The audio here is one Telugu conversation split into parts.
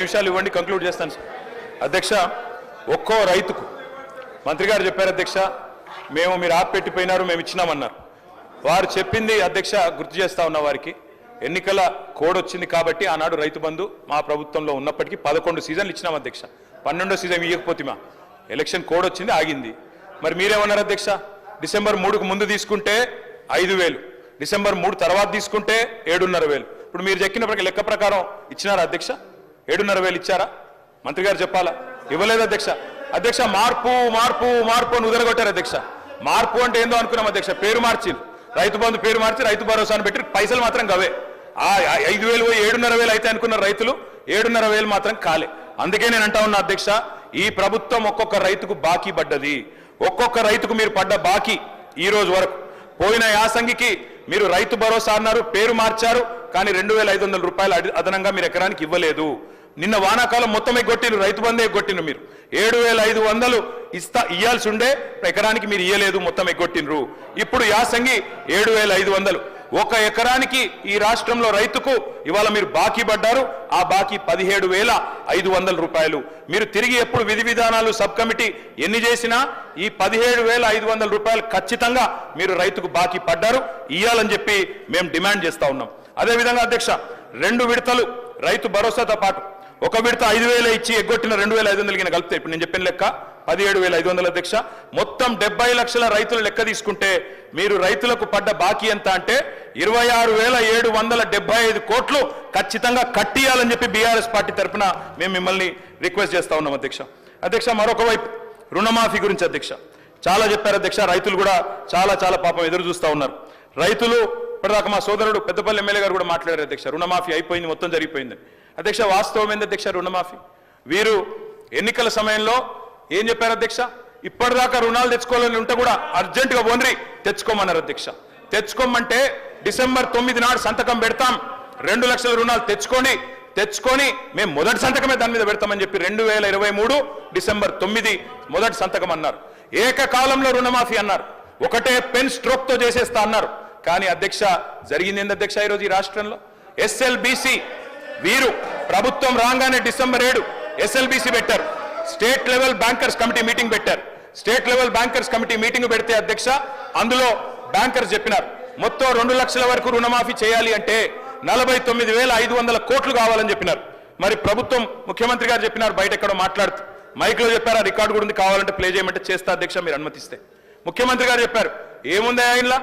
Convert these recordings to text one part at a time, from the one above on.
నిమిషాలు ఇవ్వండి, కంక్లూడ్ చేస్తాను సార్. అధ్యక్ష, ఒక్కో రైతుకు మంత్రి గారు చెప్పారు అధ్యక్ష, మేము మీరు ఆపెట్టిపోయినారు మేము ఇచ్చినామన్నారు. వారు చెప్పింది అధ్యక్ష గుర్తు చేస్తా ఉన్న వారికి ఎన్నికల కోడ్ వచ్చింది కాబట్టి ఆనాడు రైతు బంధు మా ప్రభుత్వంలో ఉన్నప్పటికీ 11 సీజన్లు ఇచ్చినాం అధ్యక్ష. 12వ సీజన్ ఇవ్వకపోతే మా ఎలక్షన్ కోడ్ వచ్చింది ఆగింది. మరి మీరేమన్నారు అధ్యక్ష, డిసెంబర్ 3కు ముందు తీసుకుంటే 5,000, డిసెంబర్ 3 తర్వాత తీసుకుంటే 7,500. ఇప్పుడు మీరు చెక్కిన లెక్క ప్రకారం ఇచ్చినారా అధ్యక్ష? 7,500 ఇచ్చారా? మంత్రి గారు చెప్పాలా? ఇవ్వలేదు అధ్యక్ష. అధ్యక్ష, మార్పు మార్పు మార్పు అని ఉదరగొట్టారు అధ్యక్ష. మార్పు అంటే ఏందో అనుకున్నాం అధ్యక్ష, పేరు మార్చి రైతు బంధు పేరు మార్చి రైతు భరోసాను పెట్టి పైసలు మాత్రం గవే. 5,000 7,500 అయితే అనుకున్న రైతులు 7,500 మాత్రం కాలే. అందుకే నేను అంటా ఉన్నా అధ్యక్ష, ఈ ప్రభుత్వం ఒక్కొక్క రైతుకు బాకీ పడ్డది. ఒక్కొక్క రైతుకు మీరు పడ్డ బాకీ ఈ రోజు వరకు, పోయిన యాసంగికి మీరు రైతు భరోసా అన్నారు, పేరు మార్చారు, కానీ 2,500 రూపాయలు అదనంగా మీరు ఎకరానికి ఇవ్వలేదు. నిన్న వానాకాలం మొత్తం ఎగ్గొట్టిను, రైతు బంధు ఎగ్గొట్టిను. మీరు 7,500 ఇయ్యాల్సి ఉండే ఎకరానికి మీరు ఇయ్యలేదు, మొత్తం ఎగ్గొట్టినరు. ఇప్పుడు యాసంగి 7,500 ఒక ఎకరానికి ఈ రాష్ట్రంలో రైతుకు ఇవాళ మీరు బాకీ పడ్డారు. ఆ బాకీ 17,500 రూపాయలు. మీరు తిరిగి ఎప్పుడు విధి విధానాలు సబ్ కమిటీ ఎన్ని చేసినా ఈ 17,500 రూపాయలు ఖచ్చితంగా మీరు రైతుకు బాకీ పడ్డారు, ఇయ్యాలని చెప్పి మేము డిమాండ్ చేస్తా ఉన్నాం. అదేవిధంగా అధ్యక్ష, 2 విడతలు రైతు భరోసాతో పాటు ఒక విడత 5,000 ఇచ్చి ఎగ్గొట్టిన 2,500 కలిపితే ఇప్పుడు నేను చెప్పిన లెక్క 17,500 అధ్యక్ష. మొత్తం 70 లక్షల రైతుల లెక్క తీసుకుంటే మీరు రైతులకు పడ్డ బాకీ ఎంత అంటే 26,775 కోట్లు ఖచ్చితంగా కట్టియాలని చెప్పి బీఆర్ఎస్ పార్టీ తరఫున మేము మిమ్మల్ని రిక్వెస్ట్ చేస్తా ఉన్నాం అధ్యక్ష. అధ్యక్ష, మరొక వైపు రుణమాఫీ గురించి అధ్యక్ష చాలా చెప్పారు అధ్యక్ష. రైతులు కూడా చాలా చాలా పాపం ఎదురు చూస్తూ ఉన్నారు. రైతులు ఇప్పటిదాకా మా సోదరుడు పెద్దపల్లి ఎమ్మెల్యే గారు కూడా మాట్లాడారు అధ్యక్ష, రుణమాఫీ అయిపోయింది, మొత్తం జరిగిపోయిందని. అధ్యక్ష, వాస్తవం ఏంది అధ్యక్ష రుణమాఫీ? వీరు ఎన్నికల సమయంలో ఏం చెప్పారు అధ్యక్ష, ఇప్పటిదాకా రుణాలు తెచ్చుకోవాలని ఉంటే కూడా అర్జెంటుగా ఓనరి తెచ్చుకోమన్నారు అధ్యక్ష. తెచ్చుకోమంటే డిసెంబర్ 9 నాడు సంతకం పెడతాం, 2 లక్షల రుణాలు తెచ్చుకొని మేము మొదటి సంతకమే దాని మీద పెడతామని చెప్పి 2023 డిసెంబర్ 9 మొదటి సంతకం అన్నారు. ఏకకాలంలో రుణమాఫీ అన్నారు, ఒకటే పెన్ స్ట్రోక్ తో చేసేస్తా అన్నారు. కానీ అధ్యక్ష జరిగింది ఏంది అధ్యక్ష ఈరోజు ఈ రాష్ట్రంలో? ఎస్ఎల్బిసి వీరు ప్రభుత్వం రాగానే డిసెంబర్ 7 ఎస్ఎల్బిసి పెట్టారు, state level bankers committee meeting పెట్టారు. State level bankers committee meeting పెడితే అధ్యక్ష అందులో బ్యాంకర్స్ చెప్పినారు మొత్తం 2 లక్షల వరకు రుణమాఫీ చేయాలి అంటే 49,500 కోట్లు కావాలని చెప్పినారు. మరి ప్రభుత్వం ముఖ్యమంత్రి గారు చెప్పినారు, బయట ఎక్కడో మాట్లాడుతూ మైక్లో చెప్పారా, రికార్డు కూడా ఉంది, కావాలంటే ప్లే చేయమంటే చేస్తా అధ్యక్ష మీరు అనుమతిస్తే. ముఖ్యమంత్రి గారు చెప్పారు, ఏముంది ఆయనలా,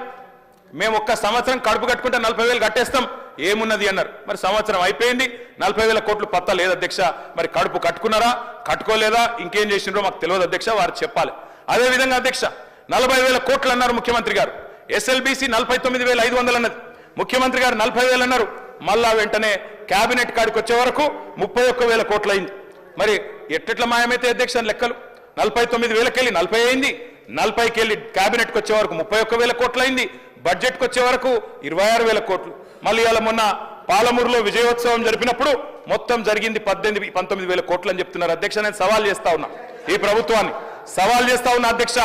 మేము ఒక్క సంవత్సరం కడుపు కట్టుకుంటే 40,000 కట్టేస్తాం, ఏమున్నది అన్నారు. మరి సంవత్సరం అయిపోయింది, 40,000 కోట్లు పత్తా లేదు అధ్యక్ష. మరి కడుపు కట్టుకున్నారా కట్టుకోలేదా ఇంకేం చేసినారో మాకు తెలియదు అధ్యక్ష, వారు చెప్పాలి. అదేవిధంగా అధ్యక్ష 40,000 కోట్లు అన్నారు ముఖ్యమంత్రి గారు, ఎస్ఎల్బిసి 49,500 అన్నది, ముఖ్యమంత్రి గారు 40,000 అన్నారు. మళ్ళా వెంటనే కేబినెట్ కాడికి వచ్చే వరకు 31,000 కోట్లు అయింది. మరి ఎట్లా మాయమైతే అధ్యక్ష లెక్కలు? 49,000కి వెళ్ళి 40 అయింది, 40కి వెళ్ళి కేబినెట్కి వచ్చే వరకు 31,000 కోట్లు అయింది, బడ్జెట్కి వచ్చే వరకు 26,000 కోట్లు. మళ్ళీ ఇవాళ మొన్న పాలమూరులో విజయోత్సవం జరిపినప్పుడు మొత్తం జరిగింది 19,000 కోట్లు అని చెప్తున్నారు అధ్యక్ష. నేను సవాల్ చేస్తా ఉన్నా, ఈ ప్రభుత్వాన్ని సవాల్ చేస్తా ఉన్నా అధ్యక్ష,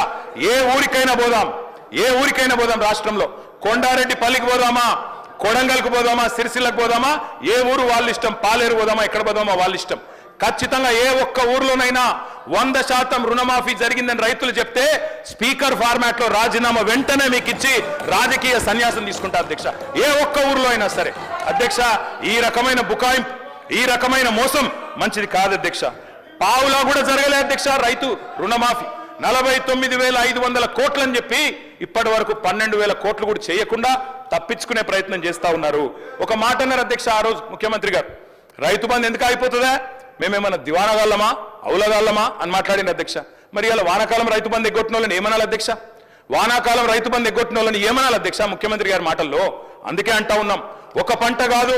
ఏ ఊరికైనా పోదాం రాష్ట్రంలో, కొండారెడ్డి పల్లికి పోదామా, కొడంగల్కు పోదామా, సిరిసిల్లకు పోదామా, ఏ ఊరు వాళ్ళ ఇష్టం, పాలేరు పోదామా, ఎక్కడ పోదామా వాళ్ళ ఇష్టం. ఖచ్చితంగా ఏ ఒక్క ఊర్లోనైనా 100% రుణమాఫీ జరిగిందని రైతులు చెప్తే స్పీకర్ ఫార్మాట్ లో రాజీనామా వెంటనే మీకు ఇచ్చి రాజకీయ సన్యాసం తీసుకుంటా అధ్యక్ష, ఏ ఒక్క ఊర్లో అయినా సరే. అధ్యక్ష, ఈ రకమైన బుకాయింపు, ఈ రకమైన మోసం మంచిది కాదు అధ్యక్ష. పావులా కూడా జరగలే అధ్యక్ష రైతు రుణమాఫీ. 49,500 కోట్లు అని చెప్పి ఇప్పటి వరకు 12,000 కోట్లు కూడా చేయకుండా తప్పించుకునే ప్రయత్నం చేస్తా ఉన్నారు. ఒక మాట అన్నారు అధ్యక్ష ఆ రోజు ముఖ్యమంత్రి గారు, రైతు బంధు ఎందుకు అయిపోతుందా, మేమేమన్నా దివానగాళ్ళమా అవులగాళ్ళమా అని మాట్లాడింది అధ్యక్ష. మరి ఇలా వానాకాలం రైతు బంధు ఎగ్గొట్టిన వాళ్ళని ఏమనాలి అధ్యక్ష? వానాకాలం రైతు బంధు ఎగ్గొట్టిన వాళ్ళని ఏమనాలి అధ్యక్ష ముఖ్యమంత్రి గారి మాటల్లో? అందుకే అంటా ఉన్నాం, ఒక పంట కాదు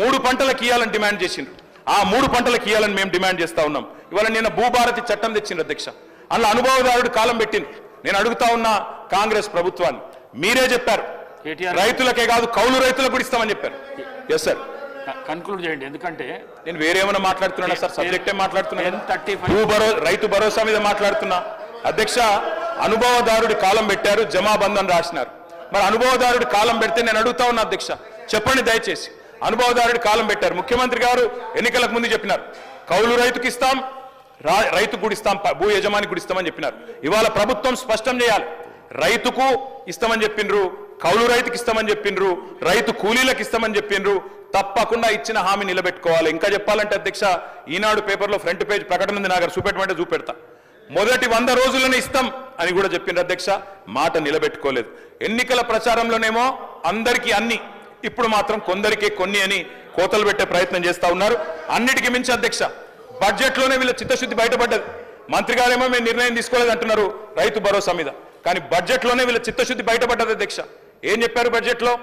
3 పంటలకు ఇయ్యాలని డిమాండ్ చేసిండ్రు. ఆ 3 పంటలకు ఇయ్యాలని మేము డిమాండ్ చేస్తా ఉన్నాం. ఇవాళ నిన్న భూభారతి చట్టం తెచ్చిండ్రు అధ్యక్ష, అందులో అనుభవదారుడు కాలం పెట్టింది. నేను అడుగుతా ఉన్నా కాంగ్రెస్ ప్రభుత్వాన్ని, మీరే చెప్పారు రైతులకే కాదు కౌలు రైతులకు కూడా ఇస్తామని చెప్పారు. ఎస్ సార్, కన్క్లూడ్ చేయండి, ఎందుకంటే నేను వేరేమైనా మాట్లాడుతున్నా సార్, సబ్జెక్టే మాట్లాడుతున్నా, రైతు భరోసా మీద మాట్లాడుతున్నా అధ్యక్ష. అనుభవదారుడి కాలం పెట్టారు, జమాబంధన్ రాసినారు. మరి అనుభవదారుడి కాలం పెడితే నేను అడుగుతా ఉన్నా అధ్యక్ష, చెప్పండి దయచేసి, అనుభవదారుడి కాలం పెట్టారు. ముఖ్యమంత్రి గారు ఎన్నికలకు ముందు చెప్పినారు కౌలు రైతుకి ఇస్తాం, రైతుకు కూడా ఇస్తాం, భూ యజమానికి కూడా ఇస్తామని చెప్పినారు. ఇవాళ ప్రభుత్వం స్పష్టం చేయాలి. రైతుకు ఇస్తామని చెప్పిండ్రు, కౌలు రైతుకి ఇస్తామని చెప్పిండ్రు, రైతు కూలీలకు ఇస్తామని చెప్పిండ్రు. తప్పకుండా ఇచ్చిన హామీ నిలబెట్టుకోవాలి. ఇంకా చెప్పాలంటే అధ్యక్ష, ఈనాడు పేపర్లో ఫ్రంట్ పేజ్ ప్రకటన ఉంది, నాకు చూపెట్టమంటే చూపెడతా. మొదటి 100 రోజులను ఇస్తాం అని కూడా చెప్పిండ్రు అధ్యక్ష, మాట నిలబెట్టుకోలేదు. ఎన్నికల ప్రచారంలోనేమో అందరికీ అన్ని, ఇప్పుడు మాత్రం కొందరికే కొన్ని అని కోతలు పెట్టే ప్రయత్నం చేస్తా ఉన్నారు. అన్నిటికీ మించి అధ్యక్ష, బడ్జెట్లోనే వీళ్ళ చిత్తశుద్ధి బయటపడ్డది. మంత్రి గారేమో మేము నిర్ణయం తీసుకోలేదు అంటున్నారు రైతు భరోసా మీద, కానీ బడ్జెట్లోనే వీళ్ళ చిత్తశుద్ధి బయటపడ్డది అధ్యక్ష. ఏం చెప్పారు బడ్జెట్లో?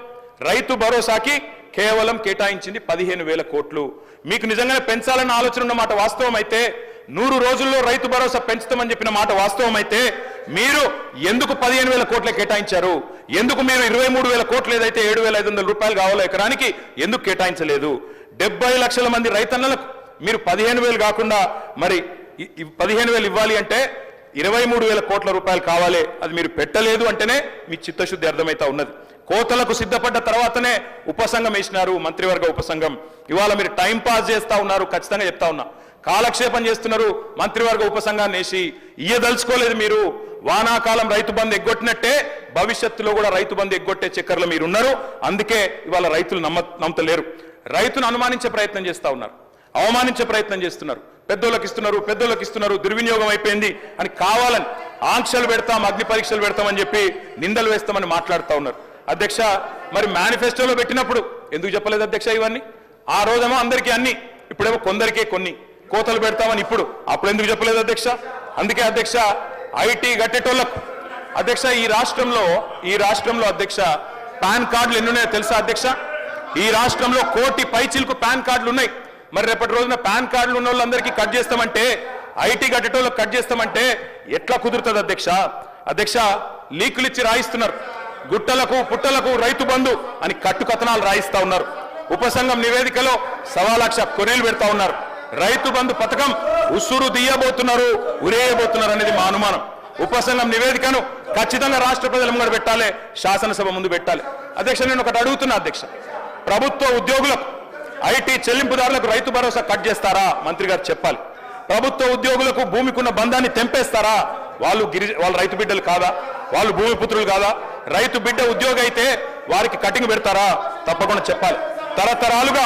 రైతు భరోసాకి కేవలం కేటాయించింది 15,000 కోట్లు. మీకు నిజంగానే పెంచాలన్న ఆలోచన ఉన్న మాట వాస్తవం అయితే, 100 రోజుల్లో రైతు భరోసా పెంచుతామని చెప్పిన మాట వాస్తవం అయితే, మీరు ఎందుకు 15,000 కోట్లే కేటాయించారు? ఎందుకు మీరు 23,000 కోట్లు ఏదైతే 7,500 రూపాయలు కావాలో ఎకరానికి ఎందుకు కేటాయించలేదు? 70 లక్షల మంది రైతన్నలకు మీరు 15,000 కాకుండా మరి 15,000 ఇవ్వాలి అంటే 23,000 కోట్ల రూపాయలు కావాలి. అది మీరు పెట్టలేదు అంటేనే మీ చిత్తశుద్ధి అర్థమైతా ఉన్నది. కోతలకు సిద్ధపడ్డ తర్వాతనే ఉపసంఘం వేసినారు, మంత్రివర్గ ఉపసంఘం. ఇవాళ మీరు టైం పాస్ చేస్తా ఉన్నారు, ఖచ్చితంగా చెప్తా ఉన్నా. కాలక్షేపం చేస్తున్నారు మంత్రివర్గ ఉపసంఘాన్ని వేసి. ఇయ్యదలుచుకోలేదు మీరు. వానాకాలం రైతు బంధు ఎగ్గొట్టినట్టే భవిష్యత్తులో కూడా రైతు బంధు ఎగ్గొట్టే చక్కర్లో మీరు ఉన్నారు. అందుకే ఇవాళ రైతులు నమ్మతలేరు. రైతును అనుమానించే ప్రయత్నం చేస్తా ఉన్నారు, అవమానించే ప్రయత్నం చేస్తున్నారు. పెద్దోళ్ళకి ఇస్తున్నారు, దుర్వినియోగం అయిపోయింది అని కావాలని ఆంక్షలు పెడతాం, అగ్ని పరీక్షలు పెడతామని చెప్పి నిందలు వేస్తామని మాట్లాడుతూ ఉన్నారు. అధ్యక్ష, మరి మేనిఫెస్టోలో పెట్టినప్పుడు ఎందుకు చెప్పలేదు అధ్యక్ష ఇవన్నీ? ఆ రోజేమో అందరికీ అన్ని, ఇప్పుడేమో కొందరికే కొన్ని కోతలు పెడతామని అప్పుడు ఎందుకు చెప్పలేదు అధ్యక్ష? అందుకే అధ్యక్ష, ఐటీ గట్టేటోళ్లకు అధ్యక్ష ఈ రాష్ట్రంలో అధ్యక్ష పాన్ కార్డులు ఎన్ని ఉన్నాయో తెలుసా అధ్యక్ష? ఈ రాష్ట్రంలో 1 కోటి పైచీలకు పాన్ కార్డులు ఉన్నాయి. మరి రేపటి రోజున పాన్ కార్డులు ఉన్న వాళ్ళందరికీ కట్ చేస్తామంటే, ఐటీ గట్టేటోళ్ళకి కట్ చేస్తామంటే ఎట్లా కుదురుతుంది అధ్యక్ష? అధ్యక్ష, లీకులు ఇచ్చి రాయిస్తున్నారు. గుట్టలకు పుట్టలకు రైతు బంధు అని కట్టుకథనాలు రాయిస్తా ఉన్నారు. ఉపసంఘం నివేదికలో 1.25 లక్ష కొనేలు పెడతా ఉన్నారు. రైతు బంధు పథకం ఉసురు తీయబోతున్నారు, ఉరేయబోతున్నారు అనేది మా అనుమానం. ఉపసంఘం నివేదికను ఖచ్చితంగా రాష్ట్ర ప్రజల ముందు పెట్టాలి, శాసనసభ ముందు పెట్టాలి. అధ్యక్ష, నేను ఒకటి అడుగుతున్నా అధ్యక్ష, ప్రభుత్వ ఉద్యోగులకు ఐటీ చెల్లింపుదారులకు రైతు భరోసా కట్ చేస్తారా? మంత్రి గారు చెప్పాలి. ప్రభుత్వ ఉద్యోగులకు భూమికున్న బంధాన్ని తెంపేస్తారా? వాళ్ళు రైతు బిడ్డలు కాదా? వాళ్ళు భూమిపుత్రులు కాదా? రైతు బిడ్డ ఉద్యోగి అయితే వారికి కటింగ్ పెడతారా? తప్పకుండా చెప్పాలి. తరతరాలుగా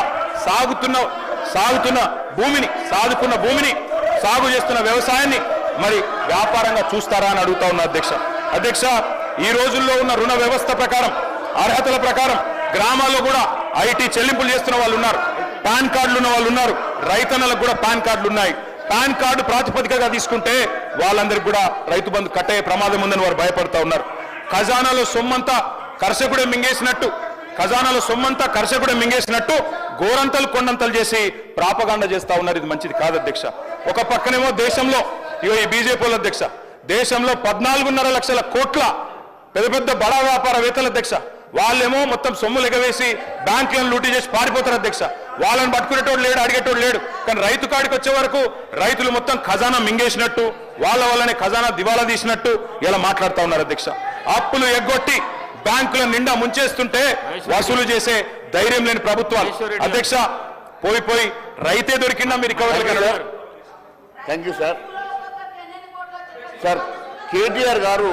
సాగుతున్న భూమిని సాగు చేస్తున్న వ్యవసాయాన్ని మరి వ్యాపారంగా చూస్తారా అని అడుగుతా ఉన్నా అధ్యక్ష. ఈ రోజుల్లో ఉన్న రుణ వ్యవస్థ ప్రకారం, అర్హతల ప్రకారం గ్రామాల్లో కూడా ఐటీ చెల్లింపులు చేస్తున్న వాళ్ళు ఉన్నారు, పాన్ కార్డులు ఉన్న వాళ్ళు ఉన్నారు, రైతన్నలకు కూడా పాన్ కార్డులు ఉన్నాయి. పాన్ కార్డు ప్రాతిపదికగా తీసుకుంటే వాళ్ళందరికీ కూడా రైతు బంధు కట్టయ్యే ప్రమాదం ఉందని వారు భయపడతా ఉన్నారు. ఖజానాలో సొమ్మంతా కర్షకుడే మింగేసినట్టు గోరంతలు కొండంతలు చేసి ప్రాపగాండ చేస్తా ఉన్నారు. ఇది మంచిది కాదు అధ్యక్ష. ఒక పక్కనేమో దేశంలో ఈ బీజేపీ వాళ్ళ అధ్యక్ష, దేశంలో 14.5 లక్షల కోట్ల పెద్ద బడా వ్యాపారవేత్తల అధ్యక్ష, వాళ్ళేమో మొత్తం సొమ్ములు ఎగవేసి బ్యాంకులను లూటీ చేసి పారిపోతారు అధ్యక్ష. వాళ్ళని పట్టుకునేటోడు లేడు, అడిగేటోడు లేడు. కానీ రైతు కాడికి వచ్చే వరకు రైతులు మొత్తం ఖజానా మింగేసినట్టు, వాళ్ళ వల్లనే ఖజానా దివాలా తీసినట్టు ఇలా మాట్లాడుతూ ఉన్నారు అధ్యక్ష. అప్పులు ఎగ్గొట్టి బ్యాంకుల నిండా ముంచేస్తుంటే వసూలు చేసే ధైర్యం లేని ప్రభుత్వాలు అధ్యక్ష. పోయి రైతే దొరికిందా మీరు recovery? Thank you sir. KTR గారు